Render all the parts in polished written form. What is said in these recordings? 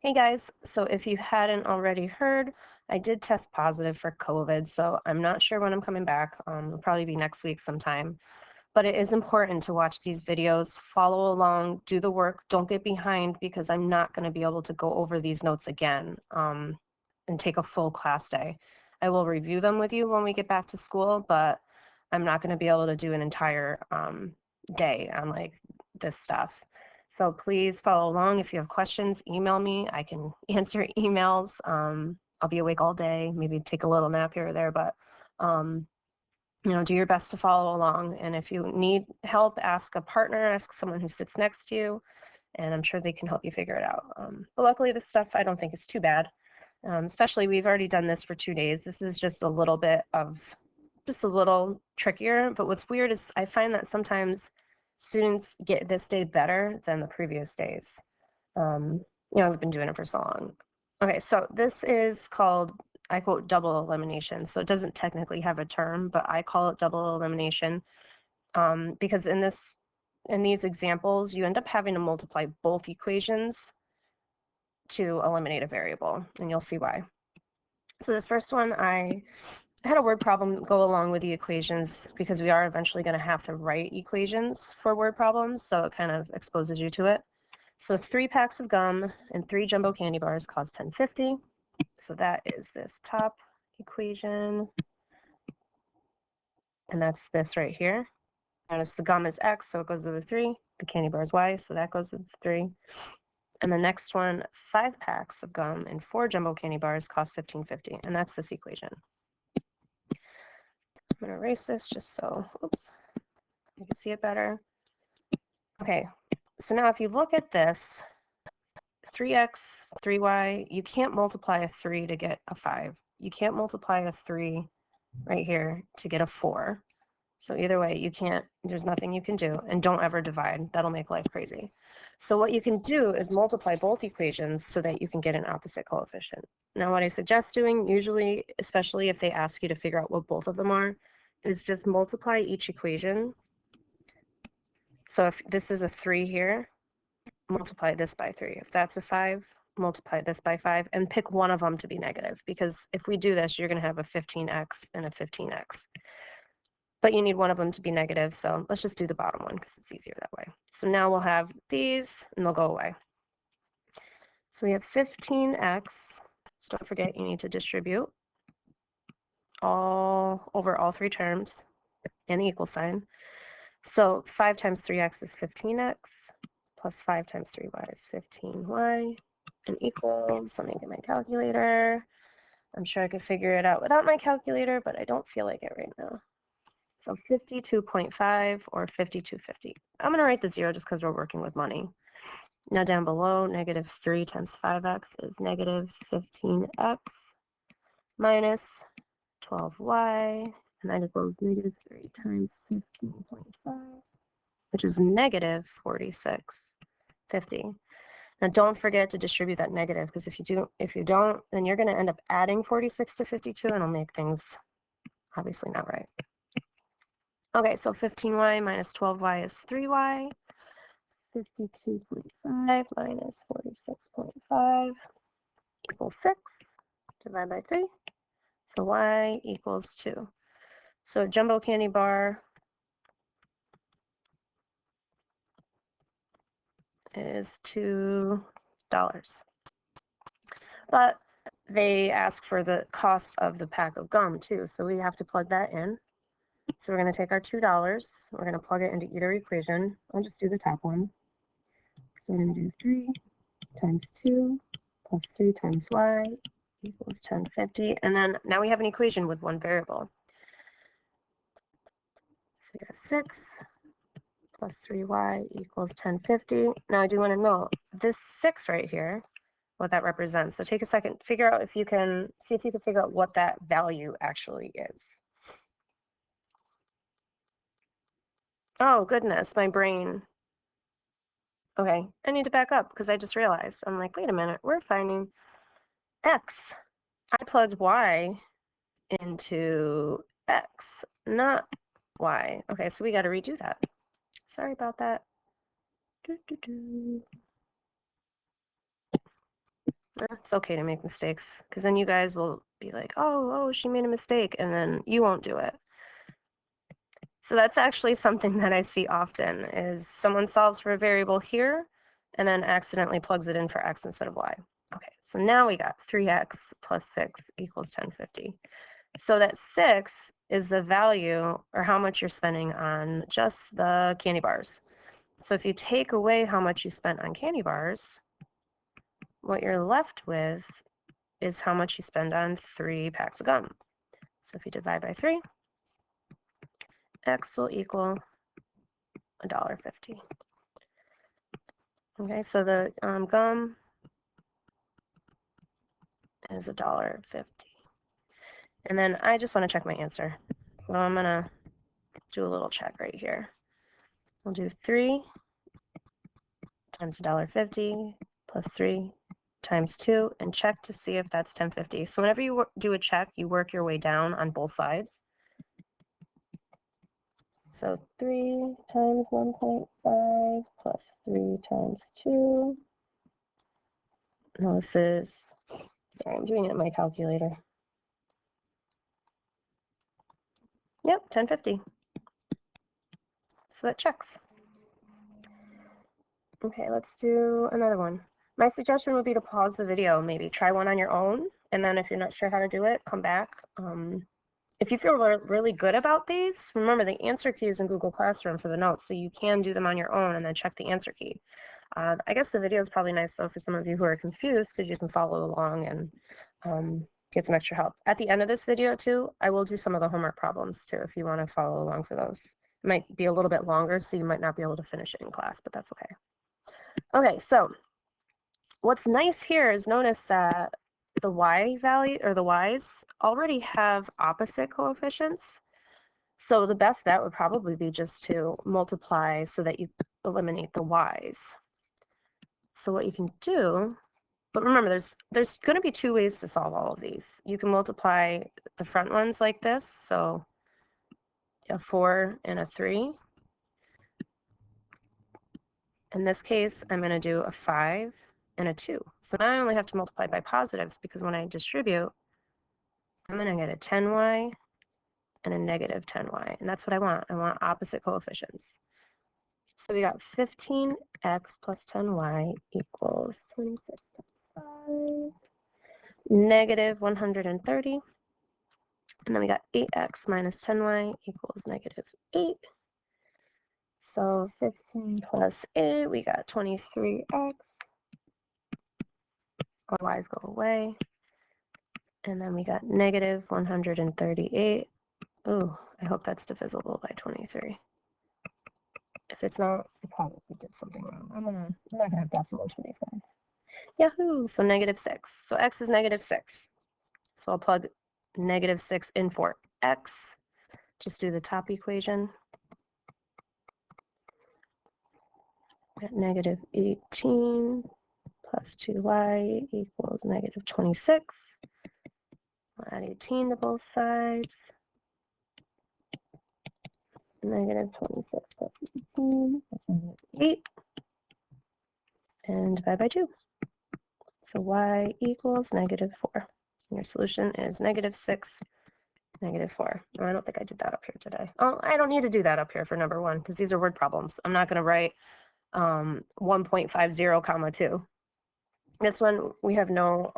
Hey guys, so if you hadn't already heard, I did test positive for COVID, so I'm not sure when I'm coming back. It'll probably be next week sometime. But it is important to watch these videos, follow along, do the work, don't get behind because I'm not going to be able to go over these notes again and take a full class day. I will review them with you when we get back to school, but I'm not going to be able to do an entire day on like this stuff. So please follow along. If you have questions, email me. I can answer emails. I'll be awake all day, maybe take a little nap here or there, but do your best to follow along. And if you need help, ask a partner, ask someone who sits next to you, and I'm sure they can help you figure it out. But luckily, this stuff I don't think is too bad. Especially we've already done this for 2 days. This is just a little trickier. But what's weird is I find that sometimes students get this day better than the previous days. I've been doing it for so long. Okay, so this is called, I quote, double elimination. So it doesn't technically have a term, but I call it double elimination because in these examples, you end up having to multiply both equations to eliminate a variable, and you'll see why. So this first one, I had a word problem go along with the equations because we are eventually going to have to write equations for word problems, so it kind of exposes you to it. So 3 packs of gum and 3 jumbo candy bars cost $10.50. So that is this top equation. And that's this right here. Notice the gum is X, so it goes with the 3. The candy bar is Y, so that goes with the 3. And the next one, 5 packs of gum and 4 jumbo candy bars cost $15.50. And that's this equation. I'm going to erase this just so, oops, you can see it better. Okay, so now if you look at this, 3x, 3y, you can't multiply a 3 to get a 5. You can't multiply a 3 right here to get a 4. So either way, you can't, there's nothing you can do. And don't ever divide. That'll make life crazy. So what you can do is multiply both equations so that you can get an opposite coefficient. Now what I suggest doing, usually, especially if they ask you to figure out what both of them are, is just multiply each equation. So if this is a 3 here, multiply this by 3. If that's a 5, multiply this by 5, and pick one of them to be negative. Because if we do this, you're going to have a 15x and a 15x. But you need one of them to be negative, so let's just do the bottom one because it's easier that way. So now we'll have these, and they'll go away. So we have 15x. So don't forget, you need to distribute all over all 3 terms and the equal sign. So 5 times 3x is 15x, plus 5 times 3y is 15y, and equals, let me get my calculator. I'm sure I could figure it out without my calculator, but I don't feel like it right now. So 52.5 or 5250. I'm going to write the 0 just because we're working with money. Now down below, negative 3 times 5x is negative 15x minus 12y, and that equals negative 3 times 15.5, which is negative 46.50. Now don't forget to distribute that negative, because if you don't, then you're going to end up adding 46 to 52, and it'll make things obviously not right. Okay, so 15y minus 12y is 3y. 52.5 minus 46.5 equals 6. Divide by 3. So y equals 2. So jumbo candy bar is $2. But they ask for the cost of the pack of gum too, so we have to plug that in. So we're going to take our $2, we're going to plug it into either equation. I'll just do the top one. So we're going to do 3 times 2 plus 3 times y equals 1050. And then now we have an equation with one variable. So we got 6 plus 3y equals 1050. Now I do want to know this 6 right here, what that represents. So take a second, figure out if you can, see if you can figure out what that value actually is. Oh goodness, my brain. Okay, I need to back up because I just realized. I'm like, wait a minute, we're finding x. I plugged y into x, not y. Okay, so we got to redo that. Sorry about that. Remember, it's okay to make mistakes because then you guys will be like, oh, she made a mistake, and then you won't do it. So that's actually something that I see often is someone solves for a variable here and then accidentally plugs it in for x instead of y. Okay, so now we got 3x plus 6 equals 1050. So that 6 is the value or how much you're spending on just the candy bars. So if you take away how much you spent on candy bars, what you're left with is how much you spend on 3 packs of gum. So if you divide by 3, x will equal $1.50. Okay, so the gum is $1.50. And then I just want to check my answer. So I'm going to do a little check right here. We'll do 3 times $1.50 plus 3 times 2 and check to see if that's 1050. So whenever you do a check, you work your way down on both sides. So 3 times 1.5 plus 3 times 2. No, this is, sorry, I'm doing it in my calculator. Yep, 1050. So that checks. Okay, let's do another one. My suggestion would be to pause the video, maybe try one on your own, and then if you're not sure how to do it, come back. If you feel really good about these, remember the answer key is in Google Classroom for the notes, so you can do them on your own and then check the answer key. I guess the video is probably nice though for some of you who are confused because you can follow along and get some extra help. At the end of this video too, I will do some of the homework problems too if you want to follow along for those. It might be a little bit longer, so you might not be able to finish it in class, but that's okay. Okay, so what's nice here is notice that the y value or the y's already have opposite coefficients. So the best bet would probably be just to multiply so that you eliminate the y's. So what you can do, but remember there's going to be 2 ways to solve all of these. You can multiply the front ones like this, so a 4 and a 3. In this case, I'm going to do a 5 and a 2. So now I only have to multiply by positives because when I distribute, I'm going to get a 10y and a negative 10y. And that's what I want. I want opposite coefficients. So we got 15x plus 10y equals 26 times 5, negative 130. And then we got 8x minus 10y equals negative 8. So 15 plus 8, we got 23x. All y's go away. And then we got negative 138. Ooh, I hope that's divisible by 23. If it's not, I probably did something wrong. I'm not gonna have decimal 25. Yahoo! So negative 6. So x is negative 6. So I'll plug negative 6 in for x. Just do the top equation. At negative 18 plus 2y equals negative 26. I'll add 18 to both sides. Negative 26 plus 18, that's negative 8. And divide by 2. So y equals negative 4. And your solution is negative 6, negative 4. Oh, I don't think I did that up here today. Oh, I don't need to do that up here for number 1 because these are word problems. I'm not going to write 1.50 comma 2. This one we have no,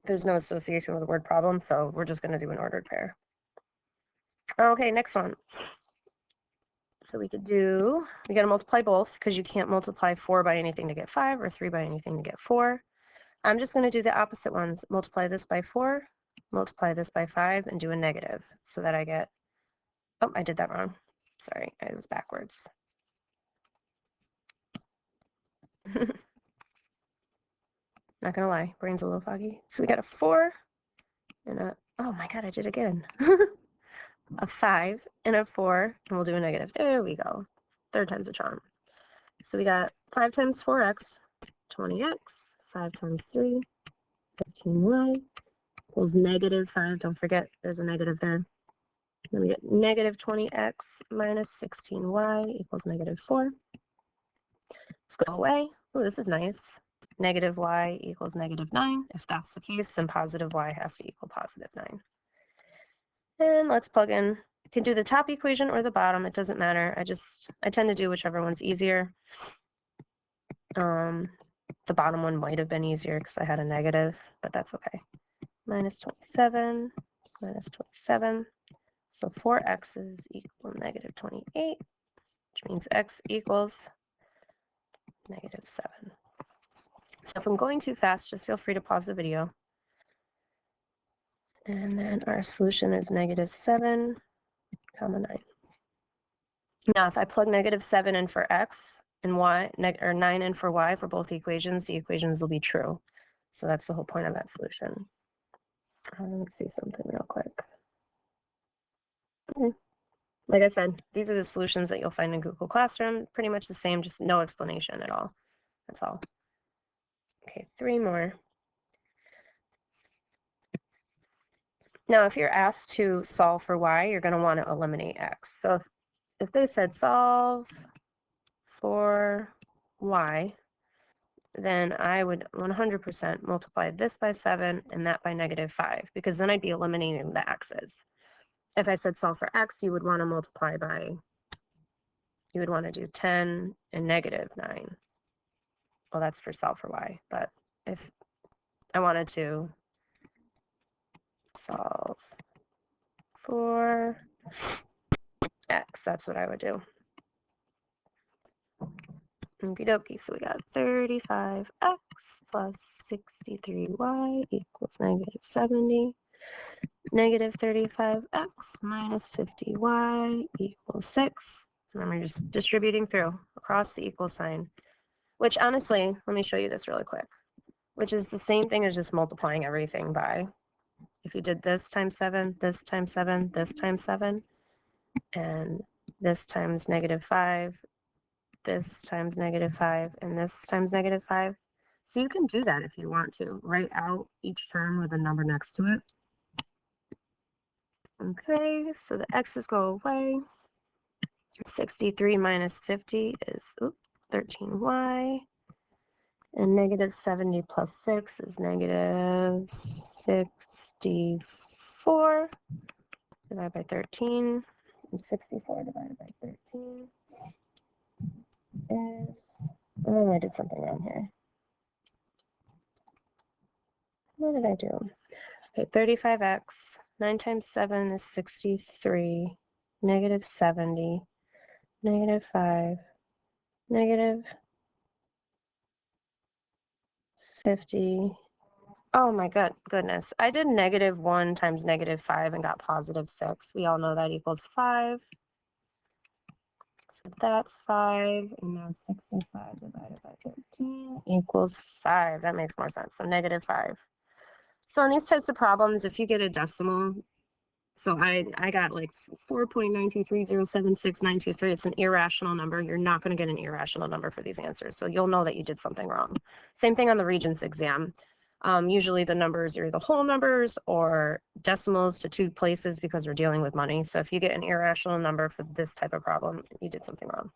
there's no association with the word problem, so we're just going to do an ordered pair. Okay, next one. So we got to multiply both because you can't multiply 4 by anything to get 5 or 3 by anything to get 4. I'm just going to do the opposite ones. Multiply this by 4, multiply this by 5, and do a negative so that I get, oh, I did that wrong. Sorry, I was backwards. Not gonna lie, brain's a little foggy. So we got a 4 and a, oh my god, I did it again. A 5 and a 4, and we'll do a negative. There we go. 3rd time's a charm. So we got 5 times 4x, 20x, 5 times 3, 15y, equals negative 5. Don't forget, there's a negative there. Then we get negative 20x minus 16y equals negative 4. Let's go away. Oh, this is nice. negative y equals negative 9. If that's the case, then positive y has to equal positive 9. And let's plug in. You can do the top equation or the bottom. It doesn't matter. I tend to do whichever one's easier. The bottom one might have been easier because I had a negative, but that's okay. Minus 27, minus 27. So 4x's equal negative 28, which means x equals negative 7. So if I'm going too fast, just feel free to pause the video. And then our solution is negative 7, comma 9. Now, if I plug negative 7 in for x and y, or 9 in for y for both equations, the equations will be true. So that's the whole point of that solution. Let's see something real quick. Okay. Like I said, these are the solutions that you'll find in Google Classroom. Pretty much the same, just no explanation at all. That's all. Okay, 3 more. Now, if you're asked to solve for y, you're going to want to eliminate x. So if they said solve for y, then I would 100% multiply this by 7 and that by negative 5, because then I'd be eliminating the x's. If I said solve for x, you would want to multiply by, you would want to do 10 and negative 9. Well, that's for solve for y, but if I wanted to solve for x, that's what I would do. Okie dokie, so we got 35x plus 63y equals negative 70. Negative 35x minus 50y equals 6. Remember, just distributing through across the equal sign, which honestly, let me show you this really quick, which is the same thing as just multiplying everything by. If you did this times 7, this times 7, this times 7, and this times negative 5, this times negative 5, and this times negative 5. So you can do that if you want to. Write out each term with a number next to it. Okay, so the x's go away. 63 minus 50 is 13y. And negative 70 plus 6 is negative 64 divided by 13. And 64 divided by 13 is, oh, I did something wrong here. What did I do? Okay, 35x, 9 times 7 is 63, negative 70, negative 5, negative 50. Oh my goodness. I did negative 1 times negative 5 and got positive 6. We all know that equals 5. So that's 5, and now 65 divided by 13 equals 5. That makes more sense. So negative 5. So in these types of problems, if you get a decimal, so I got like 4.923076923. It's an irrational number. You're not going to get an irrational number for these answers. So you'll know that you did something wrong. Same thing on the Regents exam. Usually the numbers are either whole numbers or decimals to 2 places because we're dealing with money. So if you get an irrational number for this type of problem, you did something wrong.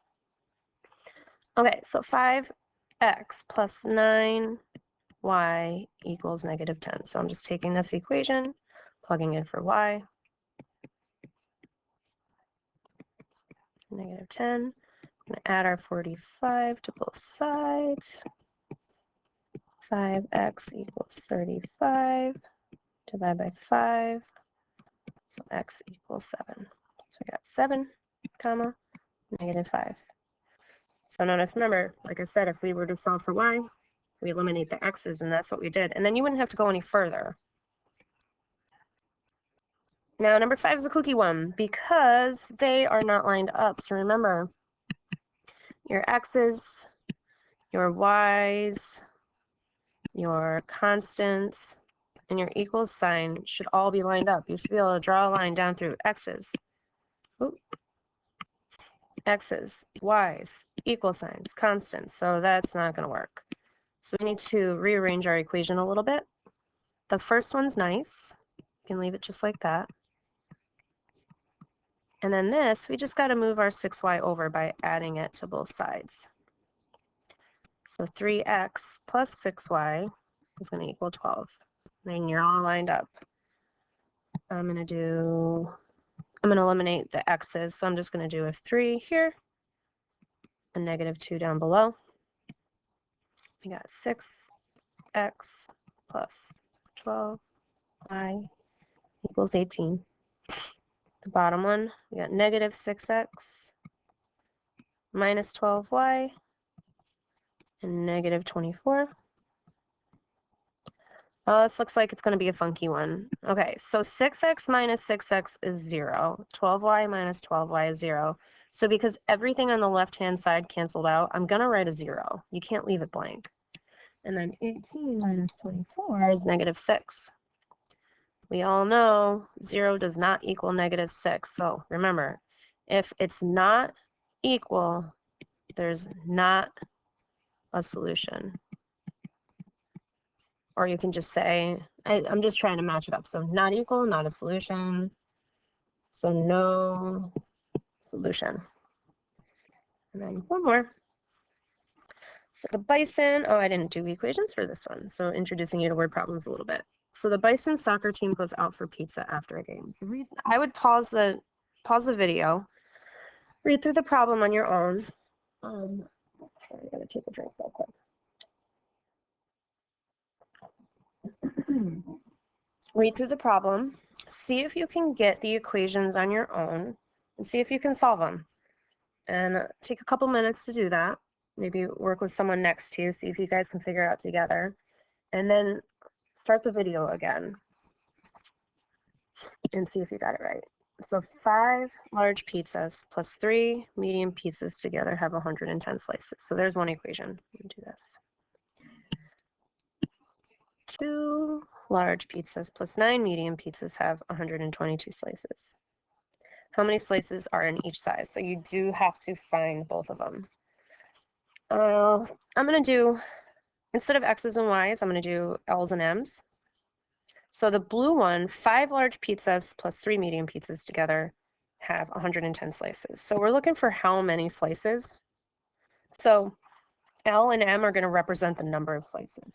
Okay, so 5x plus 9y equals negative 10. So I'm just taking this equation, plugging in for y. Negative 10. I'm going to add our 45 to both sides. 5x equals 35. Divide by 5. So x equals 7. So we got 7, comma, negative 5. So notice, remember, like I said, if we were to solve for y, we eliminate the x's, and that's what we did. And then you wouldn't have to go any further. Now, number 5 is a kooky one because they are not lined up. So remember, your x's, your y's, your constants, and your equals sign should all be lined up. You should be able to draw a line down through x's. Oop. X's, y's, equal signs, constants. So that's not going to work. So we need to rearrange our equation a little bit. The first one's nice. You can leave it just like that. And then this, we just got to move our 6y over by adding it to both sides. So 3x plus 6y is going to equal 12. Then you're all lined up. I'm going to eliminate the x's, so I'm just going to do a 3 here, a -2 down below. We got 6x plus 12y equals 18. The bottom one, we got -6x minus 12y and -24. This looks like it's going to be a funky one. Okay, so 6x minus 6x is 0. 12y minus 12y is 0. So because everything on the left-hand side canceled out, I'm going to write a 0. You can't leave it blank. And then 18 minus 24 is -6. We all know 0 does not equal -6. So remember, if it's not equal, there's not a solution. Or you can just say, I'm just trying to match it up. So not equal, not a solution. So no solution. And then one more. So the bison, oh, I didn't do equations for this one. So introducing you to word problems a little bit. So the bison soccer team goes out for pizza after a game. So I would pause the video, read through the problem on your own. Sorry, I gotta take a drink real quick. Read through the problem, see if you can get the equations on your own, and see if you can solve them. And take a couple minutes to do that. Maybe work with someone next to you, see if you guys can figure it out together. And then start the video again and see if you got it right. So 5 large pizzas plus 3 medium pizzas together have 110 slices. So there's one equation. Let me do this. 2 large pizzas plus 9 medium pizzas have 122 slices. How many slices are in each size? So you do have to find both of them. I'm going to do, instead of x's and y's, I'm going to do l's and m's. So the blue one, 5 large pizzas plus 3 medium pizzas together have 110 slices. So we're looking for how many slices. So L and M are going to represent the number of slices.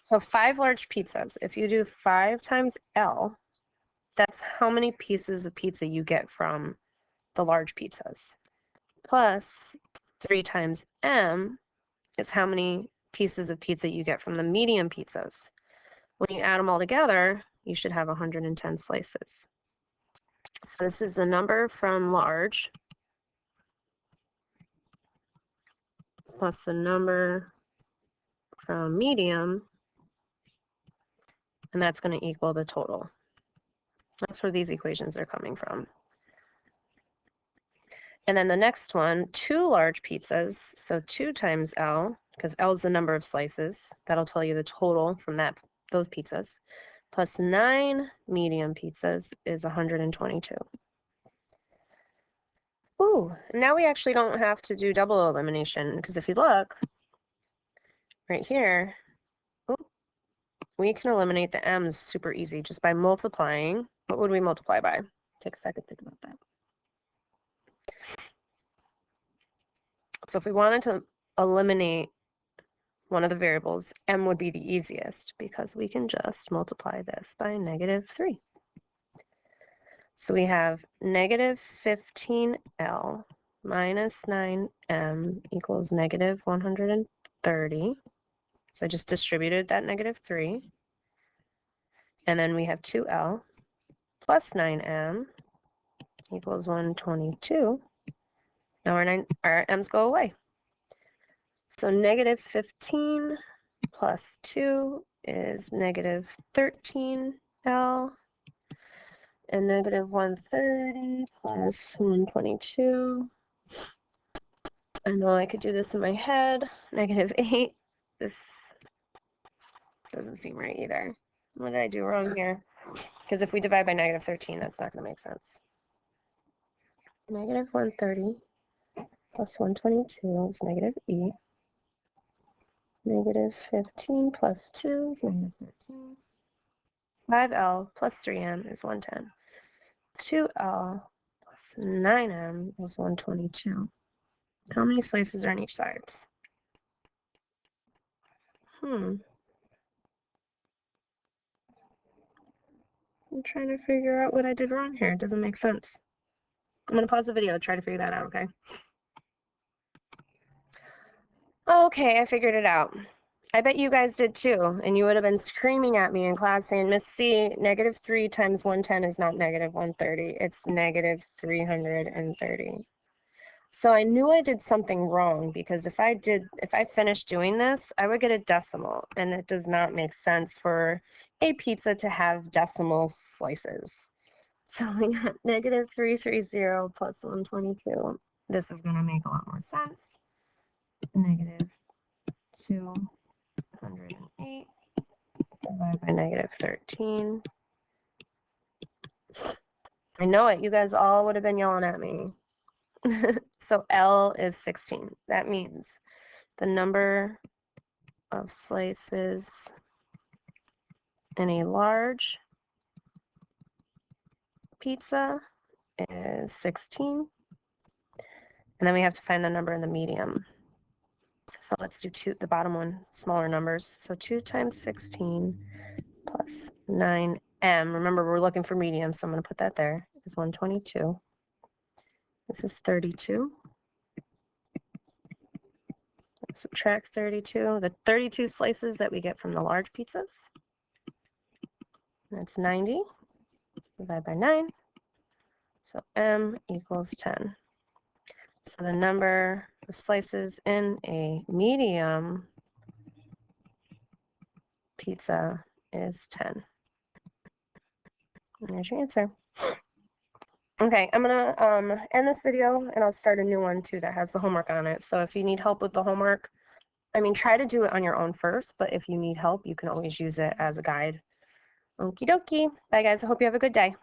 So 5 large pizzas, if you do 5 times L, that's how many pieces of pizza you get from the large pizzas. Plus 3 times M is how many pieces of pizza you get from the medium pizzas. When you add them all together, you should have 110 slices. So this is the number from large plus the number from medium, and that's going to equal the total. That's where these equations are coming from. And then the next one, 2 large pizzas, so 2 times L, because L is the number of slices. That'll tell you the total from those pizzas. Plus 9 medium pizzas is 122. Ooh, now we actually don't have to do double elimination, because if you look right here, we can eliminate the m's super easy just by multiplying. What would we multiply by? Take a second to think about that. So if we wanted to eliminate one of the variables, m would be the easiest because we can just multiply this by -3. So we have -15L minus 9m equals -130. So I just distributed that -3. And then we have 2L plus 9m equals 122. Now our m's go away. So -15 plus 2 is -13L. And -130 plus 122. I know I could do this in my head. -8. This doesn't seem right either. What did I do wrong here? Because if we divide by -13, that's not going to make sense. -130 plus 122 is -8. -15 plus 2 is -13. 5L plus 3m is 110. 2L plus 9m is 122. How many slices are on each side? I'm trying to figure out what I did wrong here. It doesn't make sense. I'm going to pause the video and try to figure that out, okay? Okay, I figured it out. I bet you guys did too, and you would have been screaming at me in class saying, Miss C, -3 times 110 is not -130, it's -330. So I knew I did something wrong because if I finished doing this, I would get a decimal, and it does not make sense for a pizza to have decimal slices. So we got -330 plus 122. This is going to make a lot more sense. -208 divided by -13. I know it. You guys all would have been yelling at me. So L is 16. That means the number of slices in a large pizza is 16. And then we have to find the number in the medium. So let's do the bottom one, smaller numbers. So 2 times 16 plus 9m. Remember, we're looking for medium, so I'm going to put that there. Is 122. This is 32. Subtract 32. The 32 slices that we get from the large pizzas. That's 90. Divide by 9. So m equals 10. So the number of slices in a medium pizza is 10. And there's your answer. Okay, I'm gonna end this video and I'll start a new one too that has the homework on it. So if you need help with the homework, I mean, try to do it on your own first, but if you need help, you can always use it as a guide. Okie dokie. Bye guys, I hope you have a good day.